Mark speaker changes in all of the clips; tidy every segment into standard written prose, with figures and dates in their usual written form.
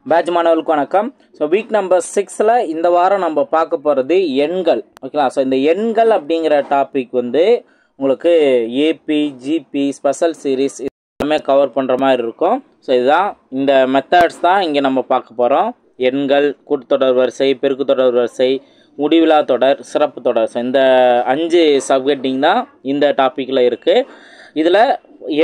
Speaker 1: Batch மாணவர்களுக்கு வணக்கம். So week number 6ல் இந்த வாரம் நம்ம பார்க்க போகிறது எண்கள். ஓகேங்களா? ஸோ இந்த எண்கள் அப்படிங்கிற டாபிக் வந்து உங்களுக்கு ஏபி, ஜிபி, ஸ்பெஷல் சீரீஸ் எல்லாமே கவர் பண்ணுற மாதிரி இருக்கும். ஸோ இதுதான் இந்த மெத்தட்ஸ் தான் இங்கே நம்ம பார்க்க போகிறோம். எண்கள், கூட்டுத்தொடர் வரிசை, பெருக்கு தொடர் வரிசை, முடிவிலா தொடர், சிறப்பு தொடர். ஸோ இந்த 5 சப்ஜெக்டிங் தான் இந்த டாப்பிக்கில் இருக்குது. இதில்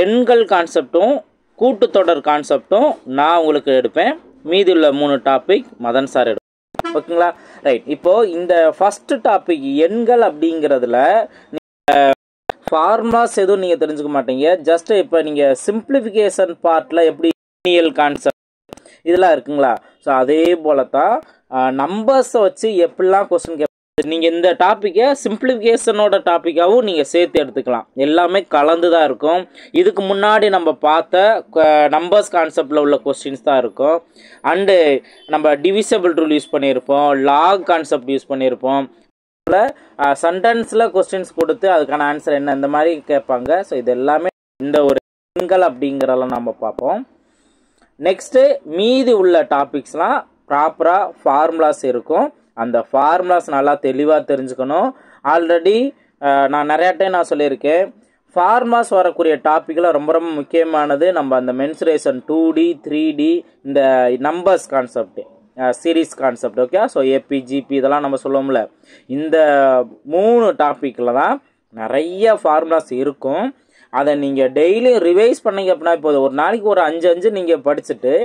Speaker 1: எண்கள் கான்செப்டும் கூட்டுத்தொடர் கான்செப்டும் நான் உங்களுக்கு எடுப்பேன். மீதி உள்ள 3 டாபிக் மதன் சார் எடுப்பேன். ஓகேங்களா? ரைட். இப்போது இந்த ஃபஸ்ட்டு டாபிக் எண்கள் அப்படிங்கிறதுல ஃபார்முலாஸ் எதுவும் நீங்கள் தெரிஞ்சுக்க மாட்டீங்க. ஜஸ்ட் இப்போ நீங்கள் சிம்பிளிஃபிகேஷன் பார்ட்டில் எப்படி கான்செப்ட் இதெல்லாம் இருக்குங்களா? ஸோ அதே போல தான் நம்பர்ஸை வச்சு எப்படிலாம் கொஸ்டின் நீங்கள் இந்த டாப்பிக்கை சிம்பிளிஃபிகேஷனோட டாப்பிக்காகவும் நீங்கள் சேர்த்து எடுத்துக்கலாம். எல்லாமே கலந்து தான் இருக்கும். இதுக்கு முன்னாடி நம்ம பார்த்த நம்பர்ஸ் கான்செப்டில் உள்ள கொஸ்டின்ஸ் தான் இருக்கும். அண்டு நம்ம டிவிசபிள் ரூல் யூஸ் பண்ணியிருப்போம், லாக் கான்செப்ட் யூஸ் பண்ணியிருப்போம். சென்டென்ஸில் கொஸ்டின்ஸ் கொடுத்து அதுக்கான ஆன்சர் என்ன இந்த மாதிரி கேட்பாங்க. ஸோ இது எல்லாமே இந்த ஒரு எண்கள் அப்படிங்கிறதெல்லாம் நம்ம பார்ப்போம். நெக்ஸ்ட்டு மீதி உள்ள டாபிக்ஸ்லாம் ப்ராப்பராக ஃபார்முலாஸ் இருக்கும். அந்த ஃபார்முலாஸ் நல்லா தெளிவாக தெரிஞ்சுக்கணும். ஆல்ரெடி நான் நிறையா டைம் நான் சொல்லியிருக்கேன், ஃபார்முலாஸ் வரக்கூடிய டாப்பிக்கில் ரொம்ப ரொம்ப முக்கியமானது நம்ம அந்த மென்சுரேஷன் 2D 3D இந்த numbers concept, series concept. Okay? So AP, GP இதெல்லாம் நம்ம சொல்லுவோம்ல, இந்த 3 டாப்பிக்கில் தான் நிறைய ஃபார்முலாஸ் இருக்கும். அதை நீங்கள் டெய்லியும் ரிவைஸ் பண்ணீங்க அப்படின்னா போதும். ஒரு நாளைக்கு ஒரு 5 நீங்கள் படிச்சுட்டு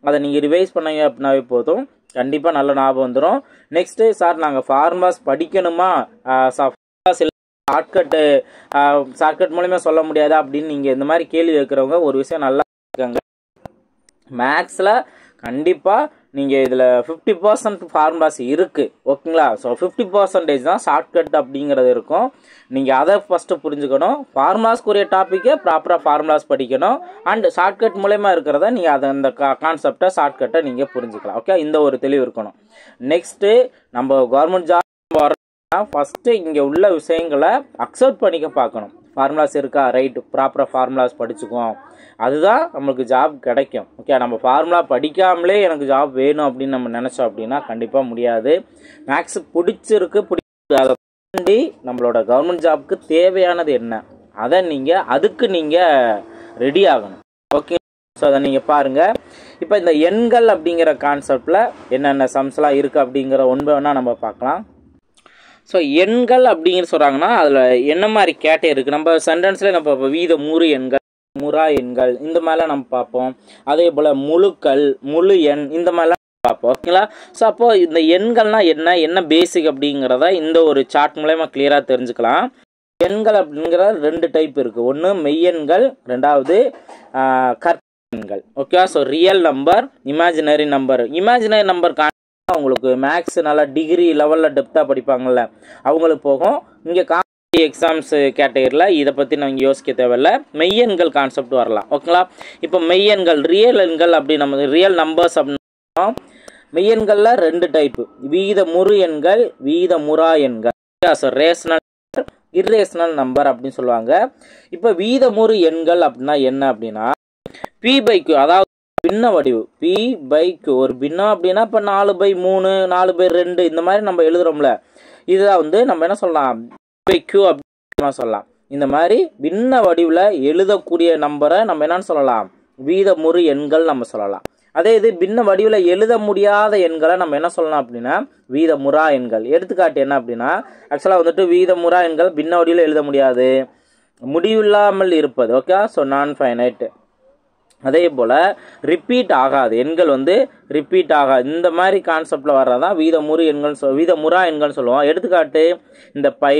Speaker 1: அதை நீங்கள் ரிவைஸ் பண்ணீங்க அப்படின்னாவே போதும், கண்டிப்பாக நல்ல ஞாபகம் வந்துடும். நெக்ஸ்ட்டு சார் நாங்கள் ஃபார்முலாஸ் படிக்கணுமா, ஷார்ட்கட் மூலிமா சொல்ல முடியாதா அப்படின்னு நீங்கள் இந்த மாதிரி கேள்வி வைக்கிறவங்க ஒரு விஷயம் நல்லா இருக்காங்க. மேக்ஸில் கண்டிப்பாக நீங்கள் இதில் 50% ஃபார்முலாஸ் இருக்குது. ஓகேங்களா? ஸோ 50% தான் ஷார்ட்கட் அப்படிங்கிறது இருக்கும். நீங்கள் அதை ஃபஸ்ட்டு புரிஞ்சுக்கணும். ஃபார்முலாஸ்க்குரிய டாப்பிக்கை ப்ராப்பராக ஃபார்முலாஸ் படிக்கணும். அண்ட் ஷார்ட்கட் மூலயமா இருக்கிறத நீங்கள் அதை அந்த கான்செப்டை ஷார்ட்கட்டை நீங்கள் புரிஞ்சுக்கலாம். ஓகே? இந்த ஒரு தெளிவு இருக்கணும். நெக்ஸ்ட்டு நம்ம கவர்மெண்ட் ஜாப் வரணும்னா ஃபஸ்ட்டு இங்கே உள்ள விஷயங்களை அக்செப்ட் பண்ணிக்க பார்க்கணும். ஃபார்முலாஸ் இருக்கா, ரைட், ப்ராப்பராக ஃபார்முலாஸ் படிச்சுக்குவோம், அதுதான் நம்மளுக்கு ஜாப் கிடைக்கும். ஓகே? நம்ம ஃபார்முலா படிக்காமலே எனக்கு ஜாப் வேணும் அப்படின்னு நம்ம நினச்சோம் அப்படின்னா கண்டிப்பாக முடியாது. மேக்ஸ் பிடிச்சிருக்கு, அதை தாண்டி நம்மளோட கவர்மெண்ட் ஜாப்க்கு தேவையானது என்ன, அதுக்கு நீங்கள் ரெடி ஆகணும். ஓகே? ஸோ அதை நீங்கள் பாருங்கள். இப்போ இந்த எண்கள் அப்படிங்கிற கான்செப்டில் என்னென்ன சம்ஸ்லாம் இருக்குது அப்படிங்கிற ஒன்று வேணால் நம்ம பார்க்கலாம். ஸோ எண்கள் அப்படிங்கிற சொல்கிறாங்கன்னா அதில் என்ன மாதிரி கேட்டே இருக்குது. நம்ம சென்டென்ஸில் நம்ம வீதமுறு எண்கள், முறா எண்கள் இந்த மாதிரிலாம் நம்ம பார்ப்போம். அதே போல் முழுக்கள், முழு எண் இந்த மாதிரிலாம் பார்ப்போம். ஓகேங்களா? ஸோ அப்போது இந்த எண்கள்னால் என்ன பேசிக் அப்படிங்கிறத இந்த ஒரு சார்ட் மூலமா கிளியராக தெரிஞ்சுக்கலாம். எண்கள் அப்படிங்கிற 2 டைப் இருக்குது. ஒன்று மெய்யெண்கள், ரெண்டாவது கற்பெண்கள். Okay? So real number, imaginary number. Imaginary number உங்களுக்கு மேக்ஸ் நல்லா டிகிரி லெவலில் டெப்த்தாக படிப்பாங்கள்ல அவங்களுக்கு போகும். இங்கே எக்ஸாம்ஸ் கேட்டகரியில் இதை பற்றி நாங்கள் யோசிக்க தேவையில்லை. மெய்யெண்கள் கான்செப்ட் வரலாம். ஓகேங்களா? இப்போ மெய்யெண்கள், ரியல் எண்கள் அப்படி நம்ம ரியல் நம்பர்ஸ் அப்படின்னா மெய்யெண்களில் 2 டைப்பு, வீதமுறு எண்கள், வீதமுறா எண்கள். ஸோ ரேஷனல், இர்ரேஷனல் நம்பர் அப்படின்னு சொல்லுவாங்க. இப்போ வீதமுறு எண்கள் அப்படின்னா என்ன அப்படின்னா P/Q, அதாவது பின்ன வடிவு. P/Q ஒரு பின்னம் அப்படின்னா இப்போ 4/3, 4/2 இந்த மாதிரி நம்ம எழுதுறோம்ல, இதுதான் வந்து நம்ம என்ன சொல்லலாம், P/Q அப்படின்னு சொல்லலாம். இந்த மாதிரி பின்ன வடிவில் எழுதக்கூடிய நம்பரை நம்ம என்னன்னு சொல்லலாம், வீதமுறு எண்கள் நம்ம சொல்லலாம். அதே இது பின்ன வடிவில் எழுத முடியாத எண்களை நம்ம என்ன சொல்லலாம் அப்படின்னா வீதமுறா எண்கள். எடுத்துக்காட்டு என்ன அப்படின்னா, ஆக்சுவலாக வந்துட்டு வீதமுறா எண்கள் பின்ன வடிவில் எழுத முடியாது, முடிவில்லாமல் இருப்பது. ஓகே? ஸோ நான் ஃபைனைட். அதே போல் ரிப்பீட் ஆகாது எண்கள், வந்து ரிப்பீட் ஆகாது. இந்த மாதிரி கான்செப்டில் வர்றதான் வீதமுறு எண்கள், வீதமுறா எண்கள் சொல்லுவோம். எடுத்துக்காட்டு இந்த பை,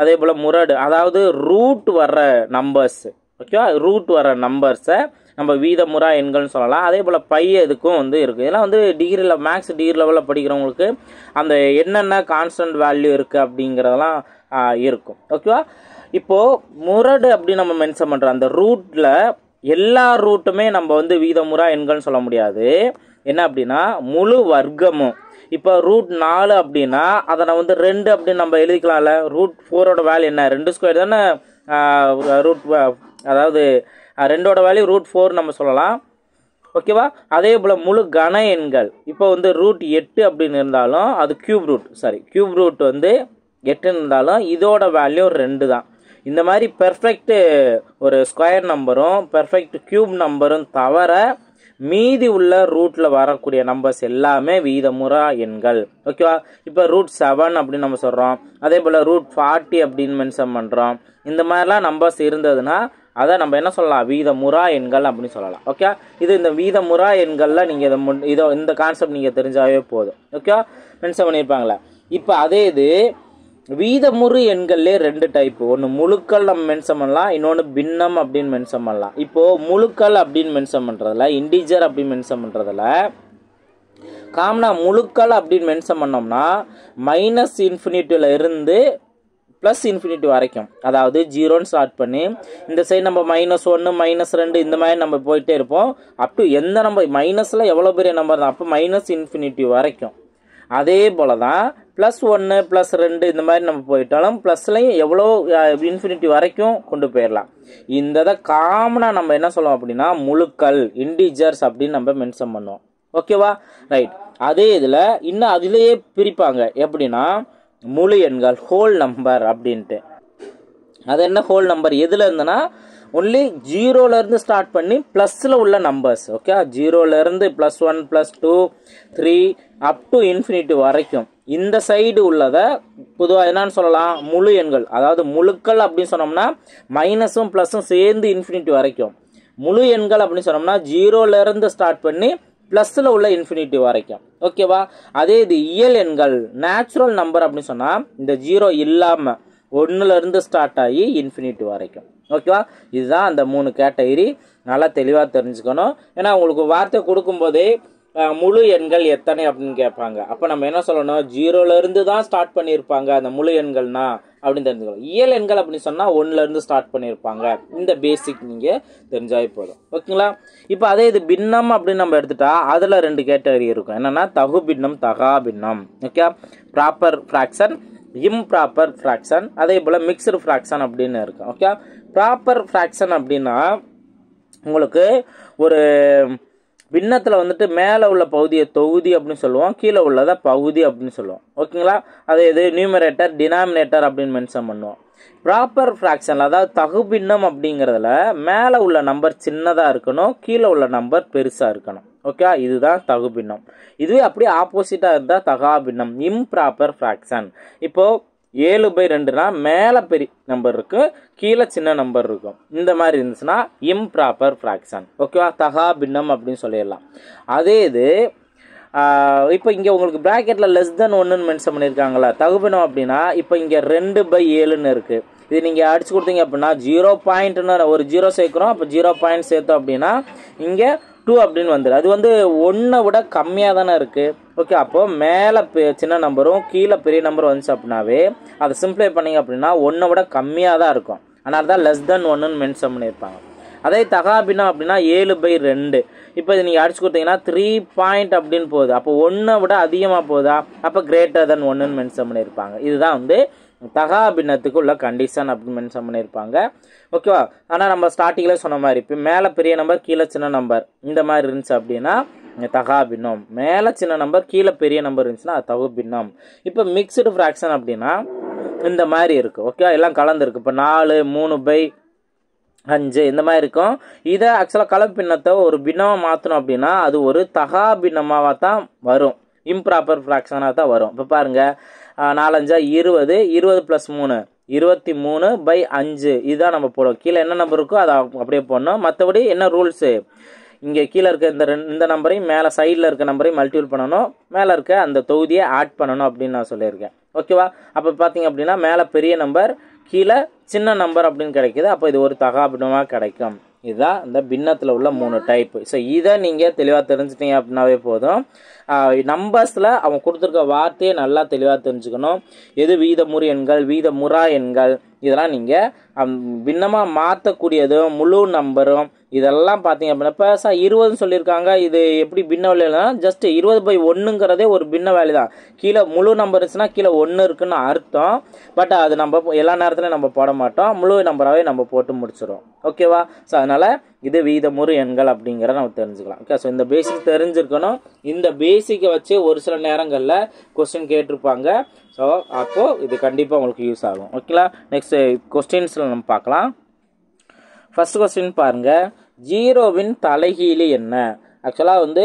Speaker 1: அதே போல் முரடு, அதாவது ரூட் வர்ற நம்பர்ஸ். ஓகேவா? ரூட் வர்ற நம்பர்ஸை நம்ம வீதமுறா எண்கள்னு சொல்லலாம். அதே போல் பை இதுக்கும் வந்து இருக்குது. இதெல்லாம் வந்து டிகிரியில் மேக்ஸ் டிகிரி லெவலில் படிக்கிறவங்களுக்கு அந்த என்னென்ன கான்ஸ்டன்ட் வேல்யூ இருக்குது அப்படிங்கிறதெல்லாம் இருக்கும். ஓகேவா? இப்போது முரடு அப்படின்னு நம்ம மென்ஷன் பண்ணுறோம். அந்த ரூட்டில் எல்லா ரூட்டுமே நம்ம வந்து வீதமுறா எண்கள்னு சொல்ல முடியாது. என்ன அப்படின்னா முழு வர்க்கமும். இப்போ ரூட் 4 அப்படின்னா அதை நான் வந்து 2 அப்படின்னு நம்ம எழுதிக்கலாம்ல. ரூட் 4ஓட வேல்யூ என்ன, 2² தானே. ரூட் அதாவது 2ஓட வேல்யூ ரூட் 4 நம்ம சொல்லலாம். ஓகேவா? அதே போல் முழு கன எண்கள் இப்போ வந்து √8 அப்படின்னு இருந்தாலும் அது கியூப் ரூட் வந்து 8 இருந்தாலும் இதோட வேல்யூ 2 தான். இந்த மாதிரி பெர்ஃபெக்ட் ஒரு ஸ்கொயர் நம்பரும் பெர்ஃபெக்ட் கியூப் நம்பரும் தவிர மீதி உள்ள ரூட்ல வரக்கூடிய நம்பர்ஸ் எல்லாமே வீதமுறா எண்கள். ஓகேவா? இப்போ √7 அப்படின்னு நம்ம சொல்றோம். அதே போல √40 அப்படின்னு மென்ஷன் பண்றோம். இந்த மாதிரிலாம் நம்பர்ஸ் இருந்ததுன்னா அதை நம்ம என்ன சொல்லலாம்? வீதமுறா எண்கள் அப்படின்னு சொல்லலாம். ஓகே, இது இந்த வீதமுறா எண்கள்ல நீங்க இந்த கான்செப்ட் நீங்க தெரிஞ்சாவே போதும். ஓகே, மென்ஷன் பண்ணியிருப்பாங்களே. இப்போ அதே இது வீதமுறு எண்கள்லேயே 2 டைப். ஒன்று முழுக்கள் நம்ம மென்ஷன் பண்ணலாம், இன்னொன்று பின்னம் அப்படின்னு மென்ஷன் பண்ணலாம். இப்போ முழுக்கள் அப்படின்னு மென்ஷன் பண்றதுல, இன்டிஜர் அப்படின்னு மென்ஷன் பண்றதுல காமனா முழுக்கள் அப்படின்னு மென்ஷன் பண்ணோம்னா -∞ இருந்து +∞ வரைக்கும், அதாவது 0ன்னு ஸ்டார்ட் பண்ணி இந்த சைடு நம்ம -1 -2 இந்த மாதிரி நம்ம போயிட்டே இருப்போம். அப் டு எந்த நம்பர் மைனஸ்ல எவ்வளோ பெரிய நம்பர் தான், அப்போ -∞ வரைக்கும். அதே போல தான் +1 +2 இந்த மாதிரி நம்ம போயிட்டாலும் ப்ளஸ்லையும் எவ்வளோ ∞ வரைக்கும் கொண்டு போயிடலாம். இந்த இதை காமனாக நம்ம என்ன சொல்லுவோம் அப்படின்னா முழுக்கள், இன்டிஜர்ஸ் அப்படின்னு நம்ம மென்ஷன் பண்ணுவோம். ஓகேவா? ரைட். அதே இதில் இன்னும் அதிலேயே பிரிப்பாங்க. எப்படின்னா முழு எண்கள், ஹோல் நம்பர் அப்படின்ட்டு. அது என்ன ஹோல் நம்பர்? எதுல இருந்துன்னா ஒன்லி 0ல இருந்து ஸ்டார்ட் பண்ணி ப்ளஸ்ல உள்ள நம்பர்ஸ். ஓகே, 0ல இருந்து +1 +2 3 அப் டு ∞ வரைக்கும் இந்த சைடு உள்ளதை பொதுவாக என்னன்னு சொல்லலாம்? முழு எண்கள். அதாவது முழுக்கள் அப்படின்னு சொன்னோம்னா மைனஸும் ப்ளஸும் சேர்ந்து ∞ வரைக்கும். முழு எண்கள் அப்படின்னு சொன்னோம்னா 0ல இருந்து ஸ்டார்ட் பண்ணி ப்ளஸ்ல உள்ள ∞ வரைக்கும். ஓகேவா? அதே இது இயல் எண்கள், நேச்சுரல் நம்பர் அப்படின்னு சொன்னா இந்த 0 இல்லாம 1ல இருந்து ஸ்டார்ட் ஆகி ∞ வரைக்கும். ஓகேவா? இதுதான் அந்த 3 கேட்டகரி. நல்லா தெளிவாக தெரிஞ்சுக்கணும். ஏன்னா உங்களுக்கு வார்த்தை கொடுக்கும் போதே முழு எண்கள் எத்தனை அப்படின்னு கேட்பாங்க. அப்போ நம்ம என்ன சொல்லணும்? 0ல இருந்து தான் ஸ்டார்ட் பண்ணியிருப்பாங்க அந்த முழு எண்கள்னா அப்படின்னு தெரிஞ்சுக்கணும். இயல் எண்கள் அப்படின்னு சொன்னா 1ல இருந்து ஸ்டார்ட் பண்ணியிருப்பாங்க. இந்த பேசிக் நீங்க தெரிஞ்சாவே போதும். ஓகேங்களா? இப்போ அதே இது பின்னம் அப்படின்னு நம்ம எடுத்துட்டா அதுல 2 கேட்டகரி இருக்கும். என்னன்னா தகு பின்னம், தகா பின்னம். Okay, proper fraction, improper fraction, அதே போல மிக்சடு ஃபிராக்ஷன் அப்படின்னு இருக்கும். ஓகே, ப்ராப்பர் ஃபிராக்ஷன் அப்படின்னா உங்களுக்கு ஒரு பின்னத்தில் வந்துட்டு மேலே உள்ள பகுதியை தொகுதி அப்படின்னு சொல்லுவோம், கீழே உள்ளதை பகுதி அப்படின்னு சொல்லுவோம். ஓகேங்களா? அது இது நியூமரேட்டர், டினாமினேட்டர் அப்படின்னு மென்ஷன் பண்ணுவோம். ப்ராப்பர் ஃப்ராக்ஷன் அதாவது தகு பின்னம் அப்படிங்கிறதுல மேலே உள்ள நம்பர் சின்னதாக இருக்கணும், கீழே உள்ள நம்பர் பெருசாக இருக்கணும். ஓகே, இதுதான் தகு பின்னம். இதுவே அப்படியே ஆப்போசிட்டாக இருந்தால் தகா பின்னம், இம்ப்ராப்பர் ஃப்ராக்ஷன். இப்போது 7/2னா மேலே பெரிய நம்பர் இருக்கு, கீழே சின்ன நம்பர் இருக்கும். இந்த மாதிரி இருந்துச்சுன்னா இம்ப்ராப்பர் ஃப்ராக்ஷன். ஓகேவா? தகா பின்னம் அப்படின்னு சொல்லிடலாம். அதே இது இப்போ இங்கே உங்களுக்கு ப்ராக்கெட்டில் <1 மென்ஷன் பண்ணியிருக்காங்களா தகு பின்னம் அப்படின்னா, இப்போ இங்கே 2/7ன்னு இருக்கு. இது நீங்கள் அடிச்சு கொடுத்தீங்க அப்படின்னா 0 ஒரு 0 சேர்க்குறோம், அப்போ 0 பாயிண்ட் சேர்த்தோம் அப்படின்னா இங்கே 2 அப்படின்னு வந்துடும். அது வந்து 1 விட கம்மியாக தானே இருக்குது. ஓகே, அப்போ மேலே சின்ன நம்பரும் கீழே பெரிய நம்பரும் வந்துச்சு அப்படின்னாவே அதை சிம்பிளை பண்ணிங்க அப்படின்னா 1 விட கம்மியாக தான் இருக்கும். அதனால தான் <1 மென்ஷன் பண்ணியிருப்பாங்க. அதே தகா பின்னம் அப்படின்னா 7/2. இப்போ இது நீங்கள் அடிச்சு கொடுத்தீங்கன்னா 3 பாயிண்ட் அப்படின்னு போகுது. அப்போ 1 விட அதிகமாக போகுதா, அப்போ >1 மென்ஷன் பண்ணியிருப்பாங்க. இதுதான் வந்து தகா பின்னத்துக்கு உள்ள கண்டிஷன் அப்படின்னு மென்ஷன் பண்ணியிருப்பாங்க. ஓகேவா? ஆனால் நம்ம ஸ்டார்டிங்கில் சொன்ன மாதிரி இப்போ மேலே பெரிய நம்பர் கீழே சின்ன நம்பர் இந்த மாதிரி இருந்துச்சு அப்படின்னா தகா பின்னம். மேலே சின்ன நம்பர் கீழே பெரிய நம்பர் இருந்துச்சுன்னா அது தகு பின்னம். இப்போ மிக்சடு ஃப்ராக்ஷன் அப்படின்னா இந்த மாதிரி இருக்கு. ஓகே, எல்லாம் கலந்துருக்கு. இப்போ 4 3/5 இந்த மாதிரி இருக்கும். இதை ஆக்சுவலாக கலப்பு பின்னத்தை ஒரு பின்னமாக மாற்றணும் அப்படின்னா அது ஒரு தகா பின்னமாக தான் வரும், இம்ப்ராப்பர் ஃப்ராக்ஷனாக தான் வரும். இப்போ பாருங்க 4×5 20, 20 + 3 23/5 இதுதான் நம்ம போடுவோம். கீழே என்ன நம்பர் இருக்கோ அதை அப்படியே போடணும். மற்றபடி என்ன ரூல்ஸு, இங்கே கீழே இருக்க இந்த நம்பரையும் மேலே சைடில் இருக்க நம்பரையும் மல்டிபிள் பண்ணணும், மேலே இருக்க அந்த தொகுதியை ஆட் பண்ணணும் அப்படின்னு நான் சொல்லியிருக்கேன். ஓகேவா? அப்போ பார்த்தீங்க அப்படின்னா மேலே பெரிய நம்பர் கீழே சின்ன நம்பர் அப்படின்னு கிடைக்குது. அப்போ இது ஒரு தகா பின்னமாக கிடைக்கும். இதுதான் இந்த பின்னத்தில் உள்ள 3 டைப்பு. ஸோ இதை நீங்கள் தெளிவாக தெரிஞ்சுட்டீங்க அப்படின்னாவே போதும். நம்பர்ஸில் அவங்க கொடுத்துருக்க வார்த்தையை நல்லா தெளிவாக தெரிஞ்சுக்கணும். எது வீதமுறு எண்கள், வீதமுறா எண்கள், இதெல்லாம் நீங்கள் பின்னமாக மாற்றக்கூடியதும் முழு நம்பரும் இதெல்லாம் பார்த்தீங்க அப்படின்னா இப்போ 20ன்னு சொல்லியிருக்காங்க. இது எப்படி பின்ன வேல்யூனா ஜஸ்ட் 20/1ங்கிறதே ஒரு பின்ன வேல்யூ தான். கீழே முழு நம்பர் இருந்துச்சுன்னா கீழே 1 இருக்குன்னு அர்த்தம். பட் அது நம்ம எல்லா நேரத்துலையும் நம்ம போட மாட்டோம், முழு நம்பராகவே நம்ம போட்டு முடிச்சிடும். ஓகேவா? ஸோ அதனால் இது வீதமுறு எண்கள் அப்படிங்கிறத நம்ம தெரிஞ்சுக்கலாம். ஓகே, ஸோ இந்த பேசிக் தெரிஞ்சிருக்கணும். இந்த பேசிக்கை வச்சு ஒரு சில நேரங்களில் கொஸ்டின் கேட்டிருப்பாங்க. ஸோ அப்போது இது கண்டிப்பாக உங்களுக்கு யூஸ் ஆகும். ஓகேங்களா, நெக்ஸ்ட் கொஸ்டின்ஸில் நம்ம பார்க்கலாம். ஃபர்ஸ்ட் கொஸ்டின் பாருங்கள், ஜீரோவின் தலைகீழி என்ன? ஆக்சுவலாக வந்து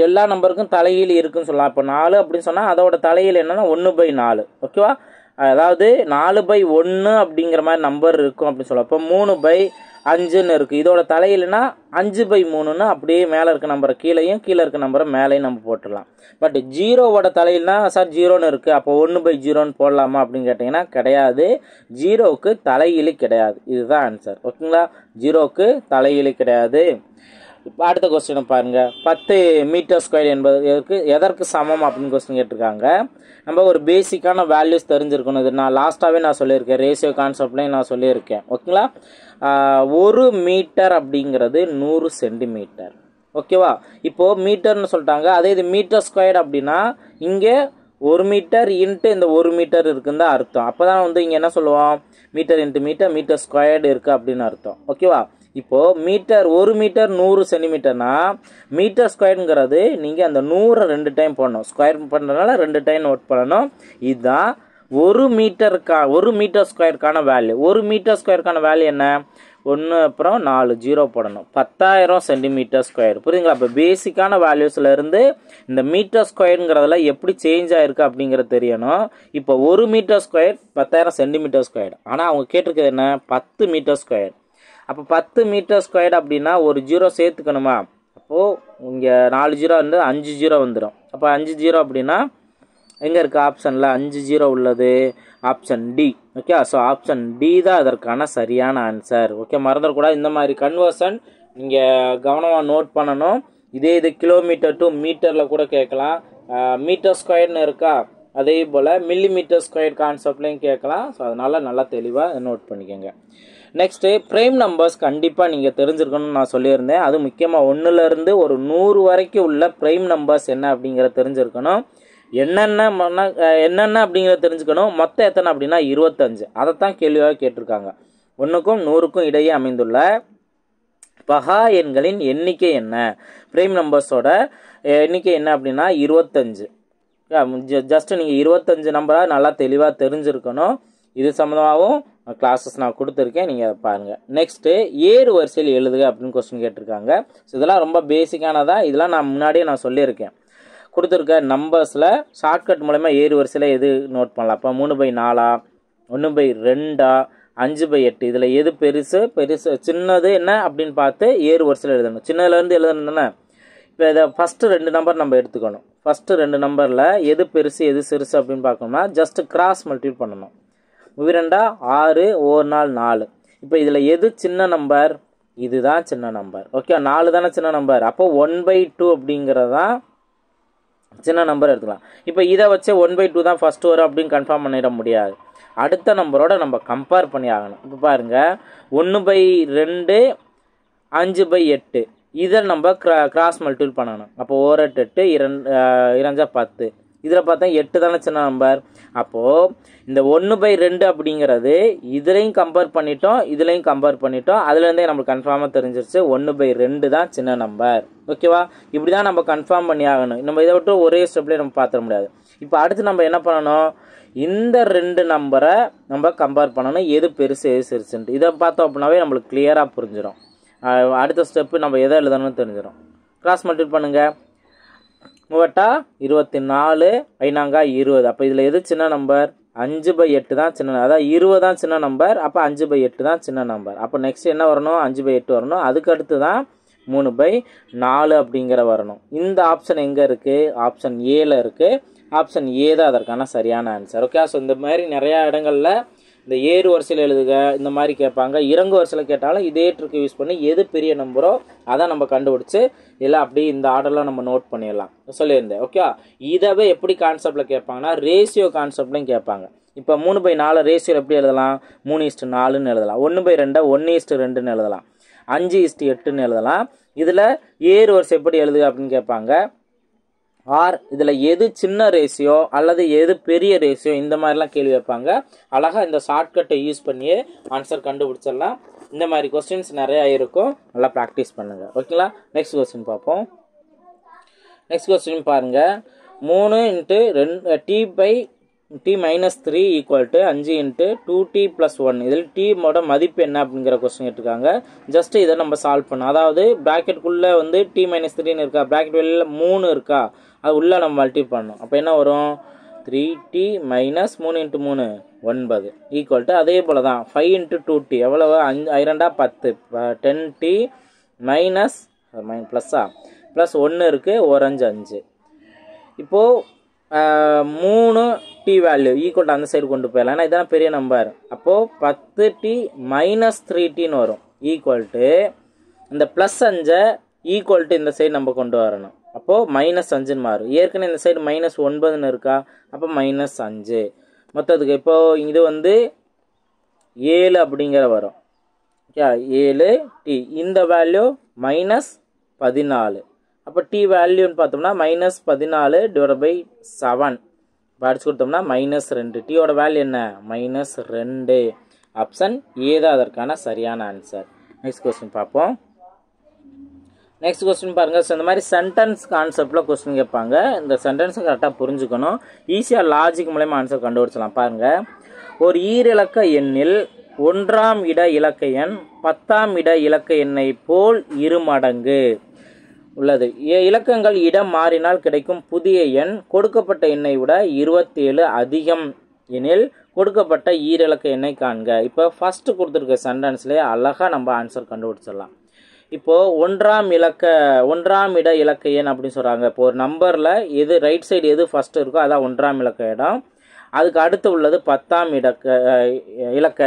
Speaker 1: எல்லா நம்பருக்கும் தலைகீழி இருக்குன்னு சொல்லலாம். இப்போ 4 அப்படின்னு சொன்னால் அதோட தலைகீழி என்னன்னா 1/4. ஓகேவா, அதாவது 4/1 அப்படிங்கிற மாதிரி நம்பர் இருக்கும் அப்படின்னு சொல்லலாம். இப்போ 3/5ன்னு இருக்குது. இதோட தலைகீழினா 5/3ன்னு அப்படியே மேலே இருக்க நம்பரை கீழே இருக்க நம்பரை மேலேயும் நம்ம போட்டுடலாம். பட் ஜீரோவோட தலைகீழ்னா சார் 0ன்னு இருக்குது, அப்போ 1/0ன்னு போடலாமா அப்படின்னு கேட்டிங்கன்னா கிடையாது. ஜீரோவுக்கு தலைகீழி கிடையாது. இதுதான் ஆன்சர். ஓகேங்களா, ஜீரோவுக்கு தலைகீழி கிடையாது. இப்போ அடுத்த கொஸ்டினை பாருங்கள், 10 மீட்டர் ஸ்கொயர் என்பது எதற்கு சமம் அப்படின்னு கொஸ்டின் கேட்டிருக்காங்க. நம்ம ஒரு பேசிக்கான வேல்யூஸ் தெரிஞ்சிருக்கணும். இது நான் லாஸ்ட்டாகவே சொல்லியிருக்கேன், ரேஷியோ கான்செப்ட்லையும் நான் சொல்லியிருக்கேன். ஓகேங்களா, 1 மீட்டர் அப்படிங்கிறது 100 சென்டிமீட்டர். ஓகேவா, இப்போது மீட்டர்னு சொல்லிட்டாங்க. அதே இது மீட்டர் ஸ்கொயர் அப்படின்னா இங்கே 1 மீட்டர் இன்ட்டு இந்த 1 மீட்டர் இருக்குன்னு தான் அர்த்தம். அப்போ தான் வந்து இங்கே என்ன சொல்லுவோம், metre into metre, metre squared இருக்குது அப்படின்னு அர்த்தம். ஓகேவா, இப்போது மீட்டர் 1 மீட்டர் 100 சென்டிமீட்டர்னா மீட்டர் ஸ்கொயருங்கிறது நீங்கள் அந்த 100 2 டைம் போடணும். ஸ்கொயர் பண்ணுறதுனால 2 டைம் நோட் பண்ணணும். இதுதான் 1 மீட்டர் ஸ்கொயருக்கான வேல்யூ. 1 மீட்டர் ஸ்கொயருக்கான வேல்யூ என்ன, 1 அப்புறம் 4 0 போடணும், 10,000 சென்டிமீட்டர் ஸ்கொயர். புரியுதுங்களா? இப்போ பேசிக்கான வேல்யூஸ்லேருந்து இந்த மீட்டர் ஸ்கொயருங்கிறதுல எப்படி சேஞ்ச் ஆகிருக்கு அப்படிங்கிறது தெரியணும். இப்போ 1 மீட்டர் ஸ்கொயர் 10,000 சென்டிமீட்டர் ஸ்கொயர். ஆனால் அவங்க கேட்டிருக்கிறது என்ன, 10 மீட்டர் ஸ்கொயர். அப்போ 10 மீட்டர் ஸ்கொயர் அப்படின்னா ஒரு 0 சேர்த்துக்கணுமா? அப்போது இங்கே 4 0 வந்து 5 0 வந்துடும். அப்போ 5 0 அப்படின்னா எங்கே இருக்குது ஆப்ஷனில் 5 0 உள்ளது, option D. Okay, so option D தான் அதற்கான சரியான ஆன்சர். ஓகே, மறந்துடக்கூடாது. இந்த மாதிரி கன்வர்ஷன் நீங்கள் கவனமாக நோட் பண்ணணும். இது கிலோமீட்டர் டு மீட்டரில் கூட கேட்கலாம். மீட்டர் ஸ்கொயர்னு இருக்கா, அதே போல் மில்லி மீட்டர் ஸ்கொயர் கான்செப்ட்லையும் கேட்கலாம். ஸோ அதனால் நல்லா தெளிவாக நோட் பண்ணிக்கோங்க. நெக்ஸ்ட்டு ப்ரைம் நம்பர்ஸ் கண்டிப்பாக நீங்கள் தெரிஞ்சிருக்கணும்னு நான் சொல்லியிருந்தேன். அது முக்கியமாக 1லேருந்து ஒரு 100 வரைக்கும் உள்ள ப்ரைம் நம்பர்ஸ் என்ன அப்படிங்கிறத தெரிஞ்சிருக்கணும். என்னென்ன அப்படிங்கிறத தெரிஞ்சுக்கணும். மொத்தம் எத்தனை அப்படின்னா 25. அதைத்தான் கேள்வியாக கேட்டிருக்காங்க. 1க்கும் 100க்கும் இடையே அமைந்துள்ள பகா எண்களின் எண்ணிக்கை என்ன? ப்ரைம் நம்பர்ஸோட எண்ணிக்கை என்ன அப்படின்னா 25. ஜஸ்ட் நீங்கள் 25 நம்பராக நல்லா தெளிவாக தெரிஞ்சிருக்கணும். இது சம்மந்தமாகவும் கிளாஸஸ் நான் கொடுத்துருக்கேன், நீங்கள் அதை பாருங்கள். நெக்ஸ்ட்டு ஏறு வரிசையில் எழுதுக அப்படின்னு கொஸ்டின் கேட்டிருக்காங்க. ஸோ இதெல்லாம் ரொம்ப பேசிக்கானதாக, இதெல்லாம் நான் முன்னாடியே சொல்லியிருக்கேன். கொடுத்துருக்க நம்பர்ஸில் ஷார்ட்கட் மூலமா ஏறு வரிசையில் எது நோட் பண்ணலாம். அப்போ 3/4, 1/2, 5/8 இதில் எது பெருசு சின்னது என்ன அப்படின்னு பார்த்து ஏறு வரிசையில் எழுதணும். சின்னதுலேருந்து எழுதணும் தானே. இப்போ இதை ஃபஸ்ட்டு 2 நம்பர் நம்ம எடுத்துக்கணும். ஃபஸ்ட்டு 2 நம்பரில் எது பெருசு எது சிறுசு அப்படின்னு பார்க்கணும்னா ஜஸ்ட் கிராஸ் மல்டிபிள் பண்ணணும். 2 6 1 4 4. இப்போ இதில் எது சின்ன நம்பர், இதுதான் சின்ன நம்பர். ஓகே, 4 தானே சின்ன நம்பர். அப்போ 1/2 அப்படிங்கிறதான் சின்ன நம்பர் எடுத்துக்கலாம். இப்போ இதை வச்சு 1/2 தான் ஃபஸ்ட்டு வரும் அப்படின்னு கன்ஃபார்ம் பண்ணிட முடியாது. அடுத்த நம்பரோட நம்ம கம்பேர் பண்ணி ஆகணும். இப்போ பாருங்கள், 1/2 5/8 இதை நம்ம கிராஸ் மல்டிபிள் பண்ணணும். அப்போ 1 8 2 10. இதில் பார்த்தா 8 தானே சின்ன நம்பர். அப்போது இந்த 1/2 அப்படிங்கிறது இதுலையும் கம்பேர் பண்ணிட்டோம், இதுலையும் கம்பேர் பண்ணிட்டோம். அதுலேருந்தே நம்மளுக்கு கன்ஃபார்மாக தெரிஞ்சிருச்சு 1/2 தான் சின்ன நம்பர். ஓகேவா, இப்படி தான் நம்ம கன்ஃபார்ம் பண்ணி ஆகணும். நம்ம இதை விட்டு ஒரே ஸ்டெப்லேயே நம்ம பார்த்துட முடியாது. இப்போ அடுத்து நம்ம என்ன பண்ணணும், இந்த 2 நம்பரை நம்ம கம்பேர் பண்ணணும், எது பெருசு எது சிறுசுன்ட்டு. இதை பார்த்தோம் அப்படின்னாவே நம்மளுக்கு கிளியராக புரிஞ்சிடும். அடுத்த ஸ்டெப்பு நம்ம எதை எழுதணும்னு தெரிஞ்சிடும். கிராஸ் மல்டிபிள் பண்ணுங்கள். 3 24 5 20. அப்போ இதில் எது சின்ன நம்பர், 5/8 தான் சின்ன, அதாவது 20 தான் சின்ன நம்பர். அப்போ 5/8 தான் சின்ன நம்பர். அப்போ நெக்ஸ்ட் என்ன வரணும், 5/8 வரணும். அதுக்கு அடுத்து தான் 3/4 அப்படிங்கிற வரணும். இந்த ஆப்ஷன் எங்கே இருக்குது, ஆப்ஷன் ஏல இருக்குது. ஆப்ஷன் ஏ தான் அதற்கான சரியான ஆன்சர். ஓகே, ஸோ இந்த மாதிரி நிறையா இடங்களில் இந்த ஏறு வரிசையில் எழுதுக இந்த மாதிரி கேட்பாங்க. இறங்கு வரிசையில் கேட்டாலும் இதே ட்ரிக் யூஸ் பண்ணி எது பெரிய நம்பரோ அதை நம்ம கண்டுபிடிச்சி இல்லை அப்படி இந்த ஆர்டரில் நம்ம நோட் பண்ணிடலாம் சொல்லியிருந்தேன். ஓகே, இதவே எப்படி கான்செப்டில் கேட்பாங்கன்னா ரேஷியோ கான்செப்ட்லையும் கேட்பாங்க. இப்போ 3/4 ரேஷியோ எப்படி எழுதலாம், 3:4ன்னு எழுதலாம். 1/2 1:2ன்னு எழுதலாம். 5:8ன்னு எழுதலாம். இதில் ஏறு வரிசை எப்படி எழுதுக அப்படின்னு கேட்பாங்க. ஆர் இதில் எது சின்ன ரேஷியோ அல்லது எது பெரிய ரேஷியோ இந்த மாதிரிலாம் கேள்வி வைப்பாங்க. அழகாக இந்த ஷார்ட்கட்டை யூஸ் பண்ணியே ஆன்சர் கண்டுபிடிச்சிடலாம். இந்த மாதிரி கொஸ்டின்ஸ் நிறையா இருக்கும், நல்லா ப்ராக்டிஸ் பண்ணுங்கள். ஓகேங்களா? நெக்ஸ்ட் கொஸ்டின் பார்ப்போம். நெக்ஸ்ட் கொஸ்டின் பாருங்கள். 3 × 2 t/t - 3 = 5 × 2t + 1. இதில் டீமோட மதிப்பு என்ன அப்படிங்கிற கொஸ்டின் கேட்டிருக்காங்க. ஜஸ்ட் இதை நம்ம சால்வ் பண்ணோம். அதாவது ப்ராக்கெட்டுக்குள்ளே வந்து t - 3ன்னு இருக்கா, ப்ராக்கெட் வெளியில் 3 இருக்கா, அது உள்ளே நம்ம மல்டி பண்ணணும். அப்போ என்ன வரும்? 3t - 3 × 3 9 = அதே போல் தான் 5 × 2t எவ்வளவு? 5 2 10 10t ப்ளஸ் 1 இருக்குது, ஒரு 5 5. இப்போது 3t வேல்யூ ஈக்குவல் அந்த சைடு கொண்டு போயிடலாம், ஏன்னா இதான் பெரிய நம்பர். அப்போது 10t - 3tன்னு வரும். ஈக்குவல்ட்டு இந்த ப்ளஸ் 5 ஈக்குவல்ட்டு இந்த சைடு நம்ம கொண்டு வரணும். அப்போது -5ன்னு மாறும். ஏற்கனவே இந்த சைடு -9ன்னு இருக்கா, அப்போ -5 மொத்தத்துக்கு. இப்போது இது வந்து 7 அப்படிங்கிற வரும். Okay, 7t. இந்த வேல்யூ -14. அப்போ t வேல்யூன்னு பார்த்தோம்னா -14 / 7 படிச்சு கொடுத்தோம்னா -2. டீயோட வேல்யூ என்ன? -2. ஆப்ஷன் ஏ தான் அதற்கான சரியான ஆன்சர். நெக்ஸ்ட் கொஸ்டின் பார்ப்போம். நெக்ஸ்ட் கொஸ்டின் பாருங்கள். ஸோ இந்த மாதிரி சென்டென்ஸ் கான்செப்டில் கொஸ்டின் கேட்பாங்க. இந்த சென்டென்ஸை கரெக்டாக புரிஞ்சுக்கணும். ஈஸியாக லாஜிக் மூலமா ஆன்சர் கண்டுபிடிச்சலாம். பாருங்கள், ஒரு ஈரிலக்க எண்ணில் 1ஆம் இட இலக்க எண் 10ஆம் இட இலக்க எண்ணை போல் 2 மடங்கு உள்ளது. இலக்கங்கள் இடம் மாறினால் கிடைக்கும் புதிய எண் கொடுக்கப்பட்ட எண்ணை விட 27 அதிகம் எனில் கொடுக்கப்பட்ட ஈரிலக்க எண்ணை காண்க. இப்போ ஃபஸ்ட்டு கொடுத்துருக்க சென்டென்ஸ்லேயே அழகாக நம்ம ஆன்சர் கண்டுபிடிச்சிடலாம். இப்போது 1ஆம் இட இலக்க எண் அப்படின்னு சொல்கிறாங்க. இப்போ ஒரு நம்பரில் எது ரைட் சைடு எது ஃபஸ்ட்டு இருக்கோ அதான் 1ஆம் இலக்க இடம். அதுக்கு அடுத்து உள்ளது 10ஆம் இலக்க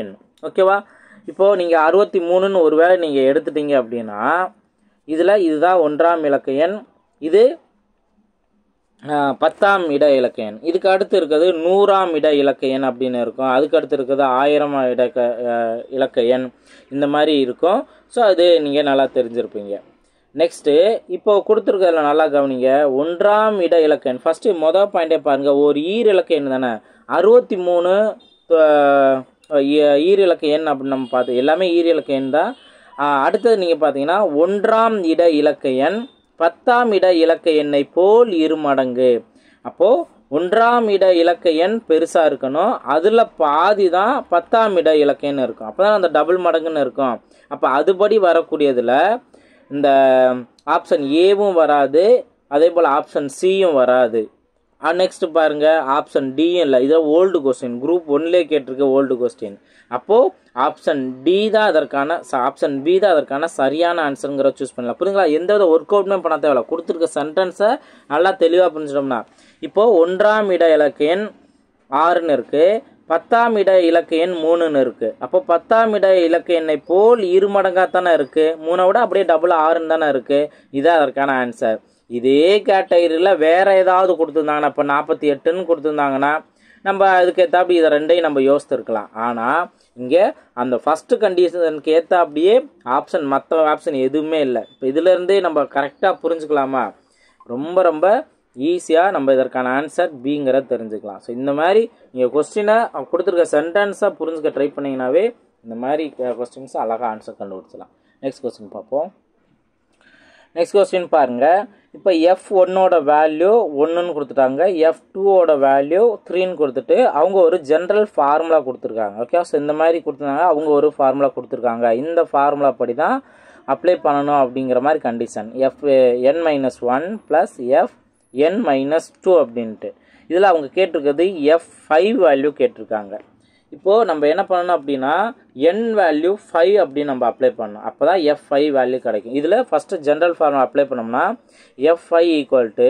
Speaker 1: எண். ஓகேவா? இப்போது நீங்கள் 63ன்னு ஒரு வேளை நீங்கள் எடுத்துட்டீங்க அப்படின்னா இதுதான் 1ஆம் இலக்க எண், இது 10ஆம் இட இலக்க எண். இதுக்கு அடுத்து இருக்கிறது 100ஆம் இட இலக்க எண் அப்படின்னு இருக்கும். அதுக்கு அடுத்து இருக்கிறது 1000ஆம் இலக்க எண், இந்த மாதிரி இருக்கும். ஸோ அது நீங்கள் நல்லா தெரிஞ்சிருப்பீங்க. நெக்ஸ்ட்டு இப்போ கொடுத்துருக்கிறதுல நல்லா கவனிங்க. 1ஆம் இட இலக்க எண் ஃபஸ்ட்டு மொதல் பாயிண்டே பாருங்கள். ஒரு ஈரிலக்க எண் தானே, 63 ஈரிலக்க எண் அப்படின்னு நம்ம பார்த்து எல்லாமே ஈரிலக்க எண் தான். அடுத்தது நீங்கள் பார்த்தீங்கன்னா 1ஆம் இட இலக்க எண் 10ஆம் இட இலக்க எண்ணை போல் 2 மடங்கு. அப்போது 1ஆம் இட இலக்க எண் பெருசாக இருக்கணும், அதில் பாதி தான் 10ஆம் இட இலக்க எண் இருக்கும். அப்போ தான் அந்த டபுள் மடங்குன்னு இருக்கும். அப்போ அதுபடி வரக்கூடியதில் இந்த ஆப்ஷன் ஏவும் வராது, அதே போல் ஆப்ஷன் சியும் வராது. நெக்ஸ்ட் பாருங்கள், ஆப்ஷன் டியும் இல்லை. இதில் ஓல்டு கொஸ்டின், குரூப் 1லே கேட்டிருக்க ஓல்டு கொஸ்டின். அப்போது ஆப்ஷன் டி தான் ஆப்ஷன் பி தான் அதற்கான சரியான ஆன்சருங்கிற சூஸ் பண்ணலாம். புரியுங்களா? எந்த வித ஒர்க் அவுட்மே பண்ண தேவையில்ல. கொடுத்துருக்க சென்டென்ஸை நல்லா தெளிவாக புரிஞ்சிட்டோம்னா, இப்போது 1ஆம் இட இலக்க எண் 6ன்னு இருக்குது, 10ஆம் இட இலக்க எண் 3ன்னு இருக்குது. அப்போ 10ஆம் இட இலக்க எண்ணை போல் 2 மடங்காக தானே இருக்குது, 3 விட அப்படியே டபுள் 6ன்னு தானே இருக்குது. இதுதான் அதற்கான ஆன்சர். இதே கேட்டகரியில் வேறு ஏதாவது கொடுத்துருந்தாங்கன்னா, இப்போ 48ன்னு கொடுத்துருந்தாங்கன்னா நம்ம அதுக்கு ஏற்றாப்படி இதை ரெண்டையும் நம்ம யோசித்துருக்கலாம். ஆனால் இங்கே அந்த ஃபஸ்ட்டு கண்டிஷனுக்கு ஏற்றாப்படியே மற்ற ஆப்ஷன் எதுவுமே இல்லை. இப்போ இதிலேருந்தே நம்ம கரெக்டாக புரிஞ்சுக்கலாமா? ரொம்ப ரொம்ப ஈஸியாக நம்ம இதற்கான ஆன்சர் பிங்கிறத தெரிஞ்சுக்கலாம். ஸோ இந்த மாதிரி நீங்கள் கொஸ்டினை கொடுத்துருக்க சென்டென்ஸாக புரிஞ்சுக்க ட்ரை பண்ணிங்கனாவே இந்த மாதிரி கொஸ்டின்ஸை அழகாக ஆன்சர் கண்டுபிடிச்சலாம். நெக்ஸ்ட் கொஸ்டின் பார்ப்போம். நெக்ஸ்ட் கொஸ்டின் பாருங்கள். இப்போ F1ஓட வேல்யூ 1ன்னு கொடுத்துட்டாங்க, F2ஓட வேல்யூ 3ன்னு கொடுத்துட்டு அவங்க ஒரு ஜென்ரல் ஃபார்முலா கொடுத்துருக்காங்க. ஓகே, ஸோ இந்த மாதிரி கொடுத்துருந்தாங்க, அவங்க ஒரு ஃபார்முலா கொடுத்துருக்காங்க. இந்த ஃபார்முலா படி தான் அப்ளை பண்ணணும் அப்படிங்கிற மாதிரி கண்டிஷன். Fn-1 + Fn-2 அப்படின்ட்டு. இதில் அவங்க கேட்டிருக்கிறது F5 வேல்யூ கேட்டிருக்காங்க. இப்போது நம்ம என்ன பண்ணணும் அப்படின்னா n வேல்யூ 5 அப்படின்னு நம்ம அப்ளை பண்ணணும். அப்போ தான் F5 வேல்யூ கிடைக்கும். இதில் ஃபஸ்ட்டு ஜென்ரல் ஃபார்முலா அப்ளை பண்ணோம்னா F5 =